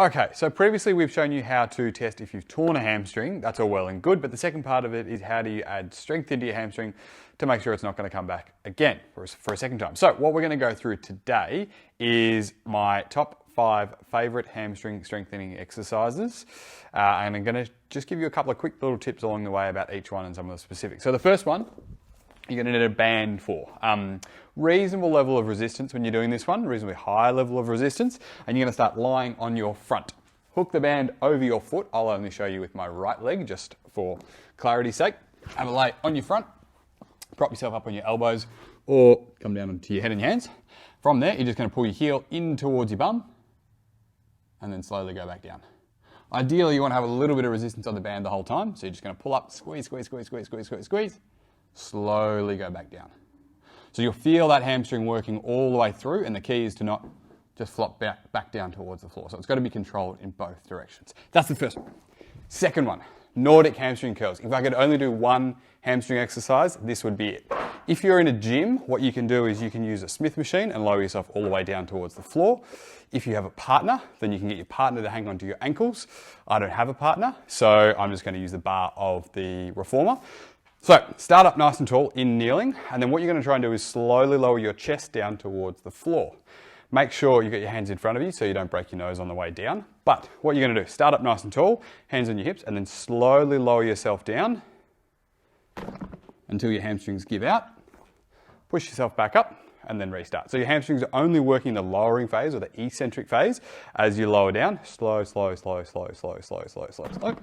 Okay, so previously we've shown you how to test if you've torn a hamstring. That's all well and good, but the second part of it is how do you add strength into your hamstring to make sure it's not going to come back again for a second time. So what we're going to go through today is my top 5 favorite hamstring strengthening exercises. And I'm going to just give you a couple of quick little tips along the way about each one and some of the specifics. So the first one, you're going to need a band for. Reasonable level of resistance when you're doing this one, reasonably high level of resistance, and you're going to start lying on your front. Hook the band over your foot. I'll only show you with my right leg just for clarity's sake. Have a lay on your front, prop yourself up on your elbows or come down onto your head and your hands. From there, you're just going to pull your heel in towards your bum and then slowly go back down. Ideally, you want to have a little bit of resistance on the band the whole time, so you're just going to pull up, squeeze, squeeze, squeeze, squeeze, squeeze, squeeze, squeeze, slowly go back down. So you'll feel that hamstring working all the way through, and the key is to not just flop back down towards the floor. So it's got to be controlled in both directions. That's the first one. Second one, Nordic hamstring curls. If I could only do one hamstring exercise, this would be it. If you're in a gym, what you can do is you can use a Smith machine and lower yourself all the way down towards the floor. If you have a partner, then you can get your partner to hang onto your ankles. I don't have a partner, so I'm just going to use the bar of the reformer. So start up nice and tall in kneeling, and then what you're going to try and do is slowly lower your chest down towards the floor. Make sure you get your hands in front of you so you don't break your nose on the way down. But what you're going to do, start up nice and tall, hands on your hips, and then slowly lower yourself down until your hamstrings give out. Push yourself back up and then restart. So your hamstrings are only working the lowering phase or the eccentric phase as you lower down. Slow, slow, slow, slow, slow, slow, slow, slow, slow.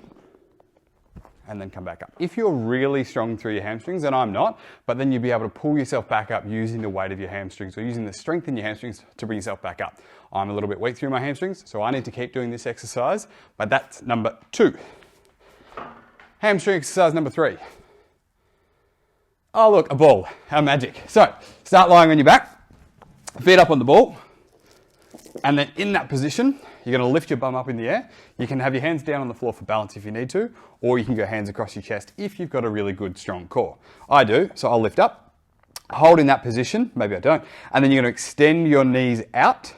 And then come back up. If you're really strong through your hamstrings, and I'm not, but then you'll be able to pull yourself back up using the weight of your hamstrings or using the strength in your hamstrings to bring yourself back up. I'm a little bit weak through my hamstrings, so I need to keep doing this exercise, but that's number 2. Hamstring exercise number 3. Oh look, a ball, how magic. So start lying on your back, feet up on the ball, and then in that position, you're going to lift your bum up in the air. You can have your hands down on the floor for balance if you need to, or you can go hands across your chest if you've got a really good, strong core. I do, so I'll lift up, hold in that position, maybe I don't, and then you're going to extend your knees out,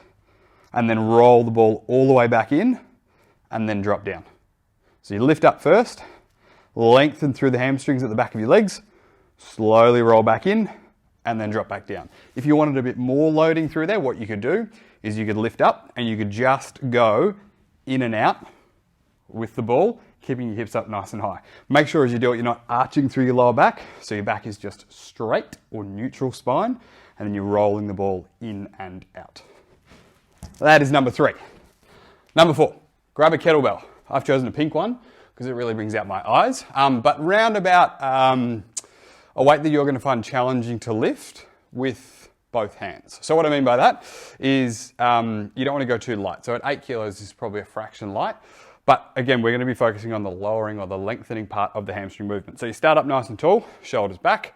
and then roll the ball all the way back in, and then drop down. So you lift up first, lengthen through the hamstrings at the back of your legs, slowly roll back in, and then drop back down. If you wanted a bit more loading through there, what you could do is you could lift up and you could just go in and out with the ball, keeping your hips up nice and high. Make sure as you do it, you're not arching through your lower back, so your back is just straight or neutral spine, and then you're rolling the ball in and out. That is number 3. Number 4, grab a kettlebell. I've chosen a pink one because it really brings out my eyes, but round about a weight that you're going to find challenging to lift with both hands. So what I mean by that is you don't want to go too light. So at 8 kilos is probably a fraction light. But again, we're going to be focusing on the lowering or the lengthening part of the hamstring movement. So you start up nice and tall, shoulders back,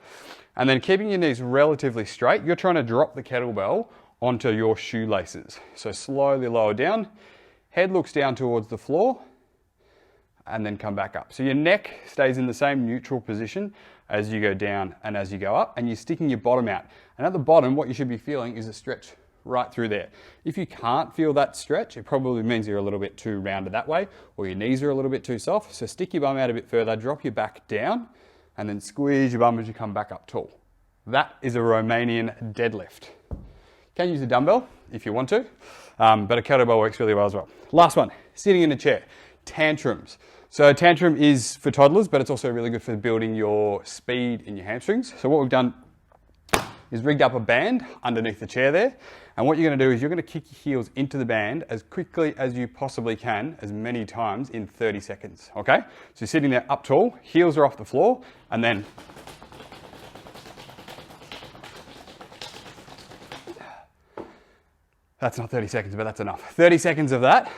and then keeping your knees relatively straight, you're trying to drop the kettlebell onto your shoelaces. So slowly lower down, head looks down towards the floor, and then come back up. So your neck stays in the same neutral position as you go down and as you go up, and you're sticking your bottom out. And at the bottom, what you should be feeling is a stretch right through there. If you can't feel that stretch, it probably means you're a little bit too rounded that way, or your knees are a little bit too soft. So stick your bum out a bit further, drop your back down, and then squeeze your bum as you come back up tall. That is a Romanian deadlift. You can use a dumbbell if you want to, but a kettlebell works really well as well. Last one, sitting in a chair. Tantrums. So tantrum is for toddlers, but it's also really good for building your speed in your hamstrings. So what we've done is rigged up a band underneath the chair there. And what you're going to do is you're going to kick your heels into the band as quickly as you possibly can, as many times in 30 seconds, okay? So you're sitting there up tall, heels are off the floor, and then that's not 30 seconds, but that's enough. 30 seconds of that.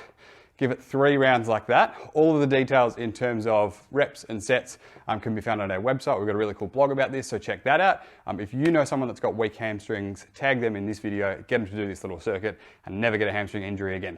Give it 3 rounds like that. All of the details in terms of reps and sets can be found on our website. We've got a really cool blog about this, so check that out. If you know someone that's got weak hamstrings, tag them in this video, get them to do this little circuit and never get a hamstring injury again.